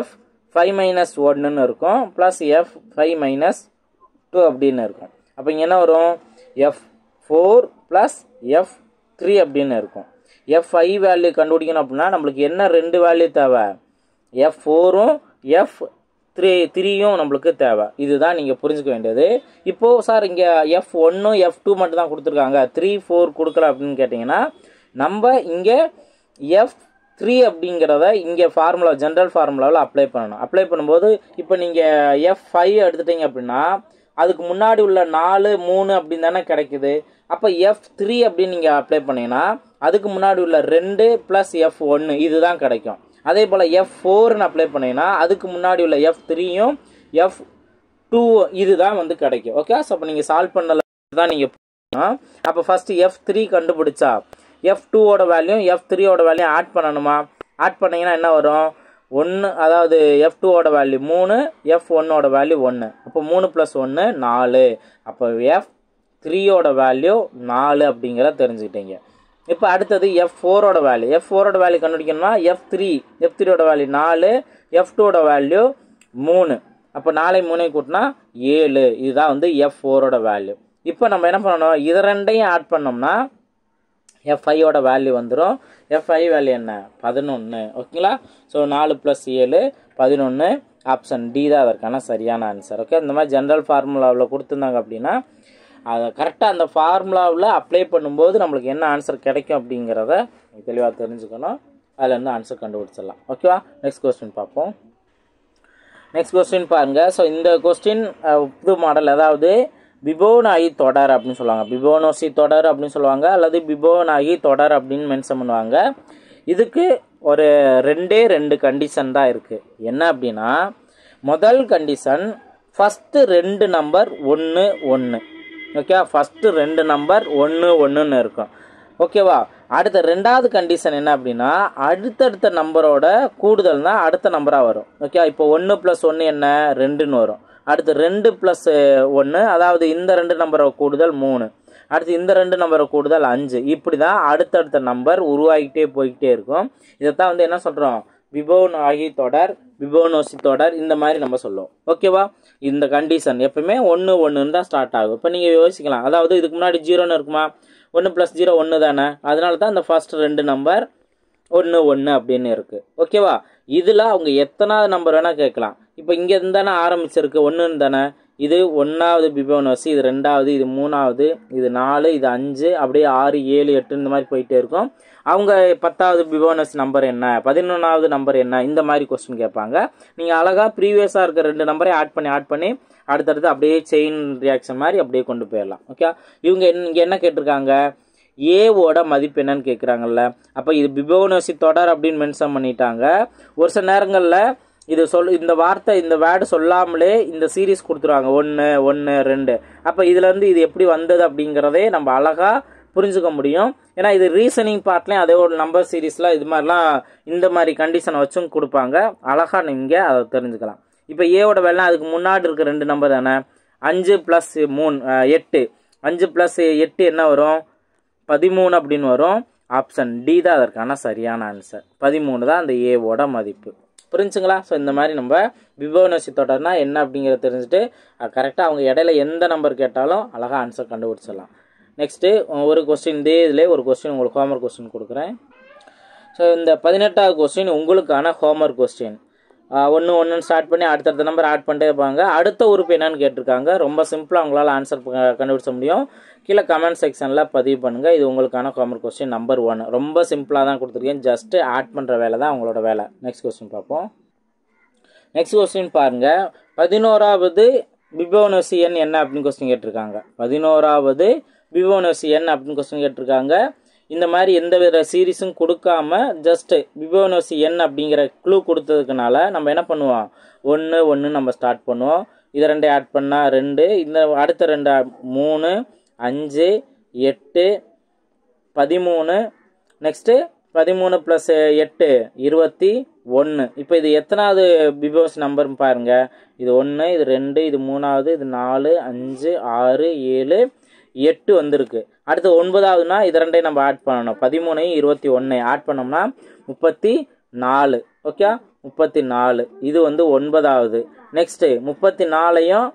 Speaker 1: F5-1ன்னு இருக்கும், ப்ளஸ் F5-2 அப்படின்னு இருக்கும். அப்போ இங்கே என்ன வரும்? F4 + F3 அப்படின்னு இருக்கும். F5 வேல்யூ கண்டுபிடிக்கணும் அப்படின்னா நம்மளுக்கு என்ன 2 வேல்யூ தேவை? F4ம் F3யும் நம்மளுக்கு தேவை. இதுதான் நீங்கள் புரிஞ்சுக்க வேண்டியது. இப்போது சார் இங்கே F1 F2 மட்டும் தான் கொடுத்துருக்காங்க, 3 4 கொடுக்கல அப்படின்னு கேட்டிங்கன்னா நம்ம இங்கே F3 அப்படிங்கிறத இங்கே ஃபார்முலா ஜென்ரல் ஃபார்முலாவில் அப்ளை பண்ணணும். அப்ளை பண்ணும்போது இப்போ நீங்கள் F5 எடுத்துட்டீங்க அப்படின்னா அதுக்கு முன்னாடி உள்ள 4 3 அப்படின்னு தானே கிடைக்குது. அப்போ F3 அப்படின்னு நீங்கள் அப்ளை பண்ணிங்கன்னா அதுக்கு முன்னாடி உள்ள 2 + F1 இதுதான் கிடைக்கும். அதே போல் F4ன்னு அப்ளை பண்ணிங்கன்னா அதுக்கு முன்னாடி உள்ள F3யும் F2 இதுதான் வந்து கிடைக்கும். ஓகே, ஸோ அப்போ நீங்கள் சால்வ் பண்ணல தான் நீங்கள் அப்போ ஃபஸ்ட்டு F3 கண்டுபிடிச்சா F2ஓட வேல்யூ F3ஓட வேல்யூ ஆட் பண்ணணுமா? ஆட் பண்ணிங்கன்னா என்ன வரும்? 1, அதாவது F2ஓட வேல்யூ 3, F1ஓட வேல்யூ 1. அப்போ 3 + 1 4. அப்போ F3ஓட வேல்யூ 4 அப்படிங்கிறத தெரிஞ்சுக்கிட்டீங்க. இப்போ அடுத்தது F4ஓட வேல்யூ. F4ஓட வேல்யூ கண்டுபிடிக்கணும்னா F3ஓட வேல்யூ 4, F2ஓட வேல்யூ 3. அப்போ 4 3 கூட்டினா 7. இதுதான் வந்து F4ஓட வேல்யூ. இப்போ நம்ம என்ன பண்ணணும்? இது ரெண்டையும் ஆட் பண்ணோம்னா F5ஓட வேல்யூ வந்துடும். F5 வேல்யூ என்ன? 11. ஓகேங்களா? ஸோ 4 + 7 11. ஆப்ஷன் டி தான் அதற்கான சரியான ஆன்சர். ஓகே, இந்த மாதிரி ஜென்ரல் ஃபார்முலாவில் கொடுத்துருந்தாங்க அப்படின்னா அதை கரெக்டாக அந்த ஃபார்முலாவில் அப்ளை பண்ணும்போது நம்மளுக்கு என்ன ஆன்சர் கிடைக்கும் அப்படிங்கிறத தெளிவாக தெரிஞ்சுக்கணும். அதில் இருந்து ஆன்சர் கண்டுபிடிச்சிடலாம். ஓகேவா? நெக்ஸ்ட் கொஸ்டின் பார்ப்போம். நெக்ஸ்ட் கொஸ்டின் பாருங்கள். ஸோ இந்த கொஸ்டின் புது மாடல், அதாவது பிபோனாகி தொடர் அப்படின்னு சொல்லுவாங்க. பிபோனோசி தொடர் அப்படின்னு சொல்லுவாங்க, அல்லது பிபோனாகி தொடர் அப்படின்னு மென்ஷன் பண்ணுவாங்க. இதுக்கு ஒரு 2 கண்டிஷன் தான் இருக்குது. என்ன அப்படின்னா, முதல் condition first 2 number 1 1. Okay, first 2 number 1 1ன்னு இருக்கும். ஓகேவா? அடுத்த 2வது கண்டிஷன் என்ன அப்படின்னா, அடுத்தடுத்த நம்பரோட கூடுதல் தான் அடுத்த நம்பராக வரும். ஓகே, இப்போ 1 + 1 என்ன? 2ன்னு வரும். அடுத்து 2 + 1, அதாவது இந்த 2 நம்பரோட கூடுதல் 3. அடுத்து இந்த 2 நம்பரை கூடுதல் 5. இப்படி தான் அடுத்தடுத்த நம்பர் உருவாகிட்டே போய்கிட்டே இருக்கும். இதைத்தான் வந்து என்ன சொல்கிறோம்? பிபோனாகி தொடர், பிபோனோசி தொடர், இந்த மாதிரி நம்ம சொல்லுவோம். ஓகேவா? இந்த கண்டிஷன் எப்பவுமே 1 1ன்னு தான் ஸ்டார்ட் ஆகும். இப்போ நீங்கள் யோசிக்கலாம், அதாவது இதுக்கு முன்னாடி 0ன்னு இருக்குமா? 1 + 0 1 தானே. அதனால தான் இந்த ஃபர்ஸ்ட் 2 நம்பர் 1 1 அப்படின்னு இருக்குது. ஓகேவா? இதில் அவங்க எத்தனாவது நம்பர் வேணால் கேட்கலாம். இப்போ இங்கே இருந்து தானே ஆரம்பிச்சிருக்கு, 1ன்னு தானே. இது 1வது பிபோனோசி, இது 2வது, இது 3வது, இது 4, இது 5, அப்படியே 6 7 8 இந்த மாதிரி போயிட்டே இருக்கும். அவங்க 10வது பிபோனோசி நம்பர் என்ன, 11வது நம்பர் என்ன, இந்த மாதிரி கொஸ்டின் கேட்பாங்க. நீங்கள் அழகாக ப்ரீவியஸாக இருக்க 2 நம்பரை ஆட் பண்ணி அடுத்தடுத்து அப்படியே செயின் ரியாக்ஷன் மாதிரி அப்படியே கொண்டு போயிடலாம். ஓகே, இவங்க இங்கே என்ன கேட்டிருக்காங்க? ஏவோட மதிப்பு என்னன்னு கேட்குறாங்கல்ல. அப்போ இது பிபோனோசி தொடர் அப்படின்னு மென்ஷன் பண்ணிட்டாங்க. ஒரு சில நேரங்களில் இது இந்த வார்த்தை, இந்த வேர்டு சொல்லாமலே இந்த சீரீஸ் கொடுத்துருவாங்க, 1 1 2. அப்போ இதுலேருந்து இது எப்படி வந்தது அப்படிங்கிறதே நம்ம அழகாக புரிஞ்சுக்க முடியும். ஏன்னா இது ரீசனிங் பார்ட்லேயும் அதே ஒரு நம்பர் சீரீஸில் இது மாதிரிலாம் இந்த மாதிரி கண்டிஷனை வச்சும் கொடுப்பாங்க. அழகாக நீங்கள் அதை தெரிஞ்சுக்கலாம். இப்போ ஏவோட வேலை அதுக்கு முன்னாடி இருக்க 2 நம்பர் தானே. 5 + 3 8. 5 + 8 என்ன வரும்? 13 அப்படின்னு வரும். ஆப்ஷன் டி தான் அதற்கான சரியான ஆன்சர். 13 தான் அந்த ஏவோட மதிப்பு. புரிஞ்சுங்களா? ஸோ இந்த மாதிரி நம்ம பிபோனோசி தொடர்னா என்ன அப்படிங்கிறத தெரிஞ்சுட்டு கரெக்டாக அவங்க இடையில எந்த நம்பர் கேட்டாலும் அழகாக ஆன்சர் கண்டுபிடிச்சிடலாம். நெக்ஸ்ட்டு ஒரு கொஸ்டின், இதிலே ஒரு கொஸ்டின் உங்களுக்கு ஹோம்ஒர்க் கொஸ்டின் கொடுக்குறேன். ஸோ இந்த 18வது கொஸ்டின் உங்களுக்கான ஹோம்ஒர்க் கொஸ்டின். 1 1 ஸ்டார்ட் பண்ணி அடுத்தடுத்த நம்பர் ஆட் பண்ணிட்டே இருப்பாங்க. அடுத்த உறுப்பு என்னன்னு கேட்டிருக்காங்க. ரொம்ப சிம்பிளாக உங்களால் ஆன்சர் கண்டுபிடிச்ச முடியும். கீழே கமெண்ட் செக்ஷனில் பதிவு பண்ணுங்கள். இது உங்களுக்கான ஹோம்ஒர்க் கொஸ்டின் நம்பர் 1. ரொம்ப சிம்பிளாக தான் கொடுத்துருக்கேன். ஜஸ்ட்டு ஆட் பண்ணுற வேலை தான் உங்களோட வேலை. நெக்ஸ்ட் கொஸ்டின் பார்ப்போம். நெக்ஸ்ட் கொஸ்டின் பாருங்கள். 11வது பிபோனோசி எண் என்ன அப்படின்னு கொஸ்டின் கேட்டிருக்காங்க. 11வது பிபோனோசி எண் அப்படின்னு கொஸ்டின் கேட்டிருக்காங்க. இந்த மாதிரி எந்த வித சீரீஸும் கொடுக்காம ஜஸ்ட் பிபோனோசி எண் அப்படிங்கிற க்ளூ கொடுத்ததுக்குனால நம்ம என்ன பண்ணுவோம்? 1 1 நம்ம ஸ்டார்ட் பண்ணுவோம். இதை 2 ஆட் பண்ணால் 2, இந்த அடுத்த 2 3 5 8 13. நெக்ஸ்ட்டு 13 + 8 21. இப்போ இது எத்தனாவது பிபோனோசி நம்பர்னு பாருங்கள். இது 1, இது 2, இது 3வது, இது 4 5 6 7 8 வந்திருக்கு. அடுத்து 9வதுனா இது 2 நம்ம ஆட் பண்ணணும். 13 21 ஆட் பண்ணோம்னா 34. ஓகே, 34. இது வந்து 9வது. நெக்ஸ்ட்டு 34யும்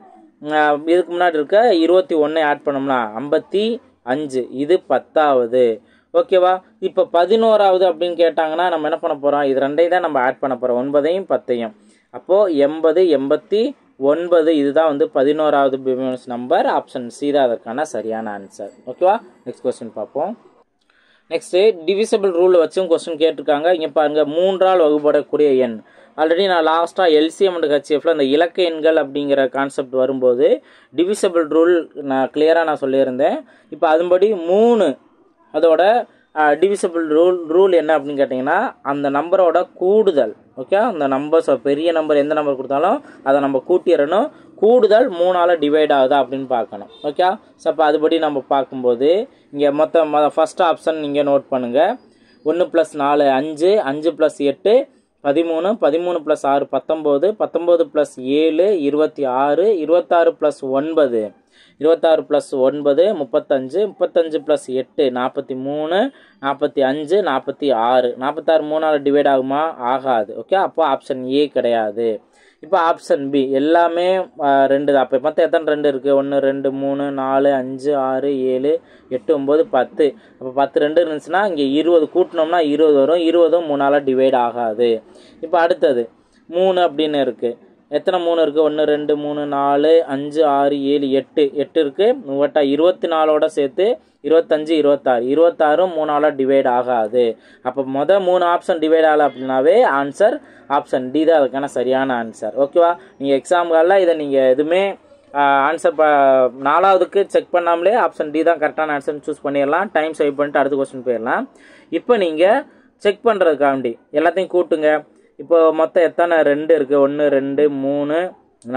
Speaker 1: இதுக்கு முன்னாடி இருக்க 21 ஆட் பண்ணோம்னா 55. இது 10வது. ஓகேவா? இப்போ 11வது அப்படின்னு கேட்டாங்கன்னா நம்ம என்ன பண்ண போகிறோம்? இது 2 தான் நம்ம ஆட் பண்ண போகிறோம், 9ஐயும் 10ஐயும். அப்போது 80 89. இதுதான் வந்து 11வது பிபோனோசி நம்பர். ஆப்ஷன் சி தான் அதற்கான சரியான ஆன்சர். ஓகேவா? நெக்ஸ்ட் கொஸ்டின் பார்ப்போம். நெக்ஸ்ட்டு டிவிசிபிள் ரூலை வச்சும் கொஸ்டின் கேட்டிருக்காங்க. இங்கே பாருங்கள், 3ஆல் வகுப்படக்கூடிய எண். ஆல்ரெடி நான் லாஸ்ட்டாக எல்சிஎம் அண்ட் ஹெச்எஃப்ல இந்த இலக்க எண்கள் அப்படிங்கிற கான்செப்ட் வரும்போது டிவிசபிள் ரூல் நான் கிளியராக நான் சொல்லியிருந்தேன். இப்போ அதுபடி 3 அதோட டிவிசபிள் ரூல் என்ன அப்படின்னு கேட்டிங்கன்னா அந்த நம்பரோட கூடுதல். ஓகே, அந்த நம்பர்ஸ் பெரிய நம்பர் எந்த நம்பர் கொடுத்தாலும் அதை நம்ம கூட்டிடணும். கூடுதல் 3ஆல் டிவைட் ஆகுதா அப்படின்னு பார்க்கணும். ஓகே, ஸோ அப்போ அதுபடி நம்ம பார்க்கும்போது இங்கே ஃபர்ஸ்ட் ஆப்ஷன் நீங்கள் நோட் பண்ணுங்கள். 1 + 4 5, 5 + 8 13, 13 + 6 19, 19 + 7 26, 26 + 9 26 + 9 35, 35 + 8 43, 45 46 46 3ஆல் டிவைட் ஆகுமா? ஆகாது. ஓகே, அப்போ ஆப்ஷன் ஏ கிடையாது. இப்போ ஆப்ஷன் பி எல்லாமே 2 தான். அப்போ மொத்தம் எத்தனை 2 இருக்குது? 1 2 3 4 5 6 7 8 9 10. அப்போ 10 2 இருந்துச்சுன்னா இங்கே 20 கூட்டினோம்னா 20 வரும். 20ம் 3ஆல் டிவைட் ஆகாது. இப்போ அடுத்தது 3 அப்படின்னு இருக்குது. எத்தனை 3 இருக்குது? 1 2 3 4 5 6 7 8 இருக்குது. 24ஓட சேர்த்து 25 26 26ம் 3ஆல் டிவைட் ஆகாது. அப்போ 3 ஆப்ஷன் டிவைட் ஆகலை அப்படின்னாவே ஆன்சர் ஆப்ஷன் டி தான் அதுக்கான சரியான ஆன்சர். ஓகேவா? நீங்கள் எக்ஸாம்களில் இதை நீங்கள் எதுவுமே ஆன்சர் 4வதுக்கு செக் பண்ணாமலே ஆப்ஷன் டி தான் கரெக்டான ஆன்சர்னு சூஸ் பண்ணிடலாம். டைம் சேவ் பண்ணிட்டு அடுத்த கொஸ்டின் போயிடலாம். இப்போ நீங்கள் செக் பண்ணுறதுக்காண்டி எல்லாத்தையும் கூட்டுங்க. இப்போ மொத்தம் எத்தனை 2 இருக்குது? 1 2 3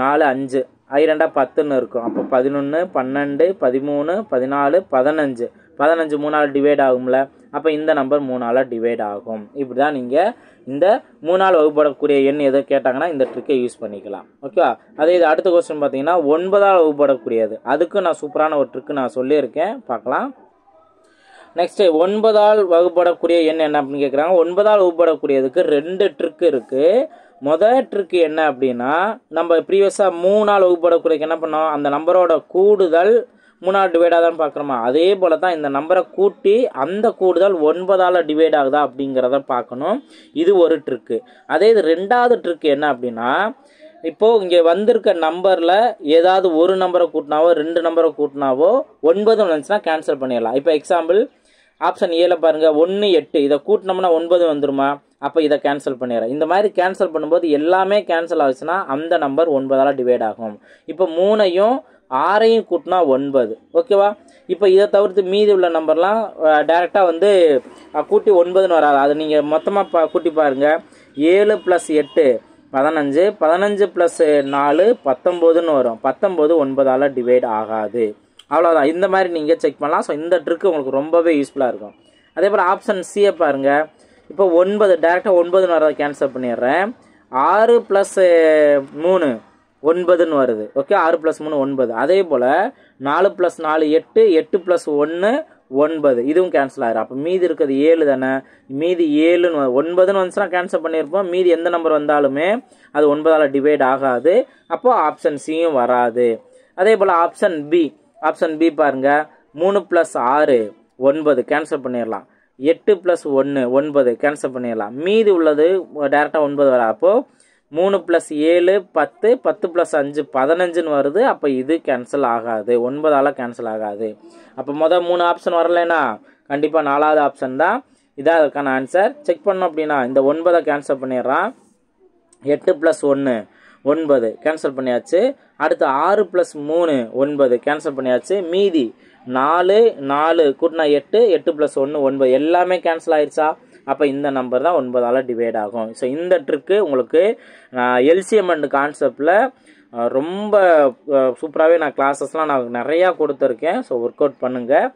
Speaker 1: 4 5 2 10ன்னு இருக்கும். அப்போ 11 12 13 14 15 15 3ஆல் டிவைட் ஆகும்ல. அப்போ இந்த நம்பர் 3ஆல் டிவைட் ஆகும். இப்படி தான் நீங்கள் இந்த 3ஆல் வகுப்படக்கூடிய எண் எதோ கேட்டாங்கன்னா இந்த ட்ரிக்கை யூஸ் பண்ணிக்கலாம். ஓகேவா? அதே இது அடுத்த கொஸ்டின் பார்த்தீங்கன்னா 9ஆல் வகுப்படக்கூடியது. அதுக்கு நான் சூப்பரான ஒரு ட்ரிக்கு நான் சொல்லியிருக்கேன், பார்க்கலாம். நெக்ஸ்ட் 9ஆல் வகுப்படக்கூடிய எண் என்ன அப்படின்னு கேட்குறாங்க. 9ஆல் வகுப்படக்கூடியதுக்கு 2 ட்ரிக் இருக்குது. முதல் ட்ரிக் என்ன அப்படின்னா, நம்ம ப்ரீவியஸாக 3ஆல் வகுப்படக்கூடியதுக்கு என்ன பண்ணோம்? அந்த நம்பரோட கூடுதல் 3ஆல் டிவைட் ஆகுதான்னு பார்க்குறோமா? அதே போல தான் இந்த நம்பரை கூட்டி அந்த கூடுதல் 9ஆல் டிவைட் ஆகுதா அப்படிங்கிறத பார்க்கணும். இது ஒரு ட்ரிக்கு. அதே இது 2வது ட்ரிக் என்ன அப்படின்னா, இப்போது இங்கே வந்திருக்க நம்பரில் ஏதாவது ஒரு நம்பரை கூட்டினாவோ 2 நம்பரை கூட்டினாவோ 9 வந்துச்சுன்னா கேன்சல் பண்ணிடலாம். இப்போ எக்ஸாம்பிள் ஆப்ஷன் ஏல பாருங்கள், 1 8 இதை கூட்டினோம்னா 9 வந்துருமா? அப்போ இதை கேன்சல் பண்ணிடுறேன். இந்த மாதிரி கேன்சல் பண்ணும்போது எல்லாமே கேன்சல் ஆகுச்சுன்னா அந்த நம்பர் 9ஆல் டிவைட் ஆகும். இப்போ 3ஐயும் 6ஐயும் கூட்டினா 9. ஓகேவா? இப்போ இதை தவிர்த்து மீதி உள்ள நம்பர்லாம் டைரெக்டாக வந்து கூட்டி 9ன்னு வராது. அதை நீங்கள் மொத்தமாக கூட்டி பாருங்கள். 7 + 8 15, 15 + 4 19ன்னு வரும். 19 9ஆல் டிவைட் ஆகாது. அவ்வளோதான். இந்த மாதிரி நீங்கள் செக் பண்ணலாம். ஸோ இந்த ட்ரிக்கு உங்களுக்கு ரொம்பவே யூஸ்ஃபுல்லாக இருக்கும். அதே போல் ஆப்ஷன் சியை பாருங்கள். இப்போ 9 டேரெக்டாக 9ன்னு வரதை கேன்சல் பண்ணிடுறேன். 6 + 3 9ன்னு வருது. ஓகே, 6 + 3 9. அதே போல் 4 + 4 8 8 + 1 9. இதுவும் கேன்சல் ஆகிடும். அப்போ மீதி இருக்கிறது 7 தானே. மீதி 7ன்னு 9ன்னு வந்துச்சுன்னா கேன்சல் பண்ணியிருப்போம். மீதி எந்த நம்பர் வந்தாலுமே அது 9ஆல் டிவைட் ஆகாது. அப்போது ஆப்ஷன் சியும் வராது. அதே போல் ஆப்ஷன் பி பாருங்கள். 3 + 6 9 கேன்சல் பண்ணிடலாம். 8 + 1 9 கேன்சல் பண்ணிடலாம். மீதி உள்ளது டேரெக்டாக 9 வர. அப்போது 3 + 7 10 10 + 5 15ன்னு வருது. அப்போ இது கேன்சல் ஆகாது. 9ஆல் கேன்சல் ஆகாது. அப்போ 3 ஆப்ஷன் வரலைன்னா கண்டிப்பாக 4வது ஆப்ஷன் தான். இதான் அதுக்கான ஆன்சர். செக் பண்ணோம் அப்படின்னா இந்த 9 கேன்சல் பண்ணிடுறான். 8 + 1 9 கேன்சல் பண்ணியாச்சு. அடுத்து 6 + 3 9 கேன்சல் பண்ணியாச்சு. மீதி 4 கூட்டினா 8 8 + 1 9 எல்லாமே கேன்சல் ஆயிடுச்சா? அப்போ இந்த நம்பர் தான் 9ஆல் டிவைட் ஆகும். ஸோ இந்த ட்ரிக்கு உங்களுக்கு எல்சிஎம் அண்ட் கான்செப்டில் ரொம்ப சூப்பராகவே நான் கிளாஸஸ்லாம் நான் நிறையா கொடுத்துருக்கேன். ஸோ ஒர்க் அவுட் பண்ணுங்கள்.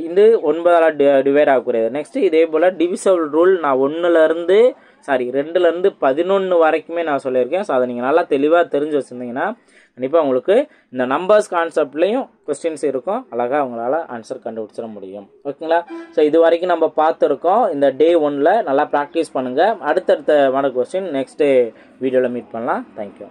Speaker 1: இது 9ஆல் டிவைட் ஆகக்கூடியது. நெக்ஸ்ட்டு இதே போல் டிவிசபிள் ரூல் நான் 2லேருந்து 11 வரைக்குமே நான் சொல்லியிருக்கேன். ஸோ அதை நீங்கள் நல்லா தெளிவாக தெரிஞ்சு வச்சுருந்தீங்கன்னா கண்டிப்பாக உங்களுக்கு இந்த நம்பர்ஸ் கான்செப்ட்லேயும் கொஸ்டின்ஸ் இருக்கும். அழகாக அவங்களால ஆன்சர் கண்டுபிடிச்சிட முடியும். ஓகேங்களா? ஸோ இது வரைக்கும் நம்ம பார்த்துருக்கோம். இந்த டே 1ல் நல்லா ப்ராக்டிஸ் பண்ணுங்கள். அடுத்தடுத்த மாடல் கொஸ்டின் நெக்ஸ்ட்டு வீடியோவில் மீட் பண்ணலாம். தேங்க்யூ.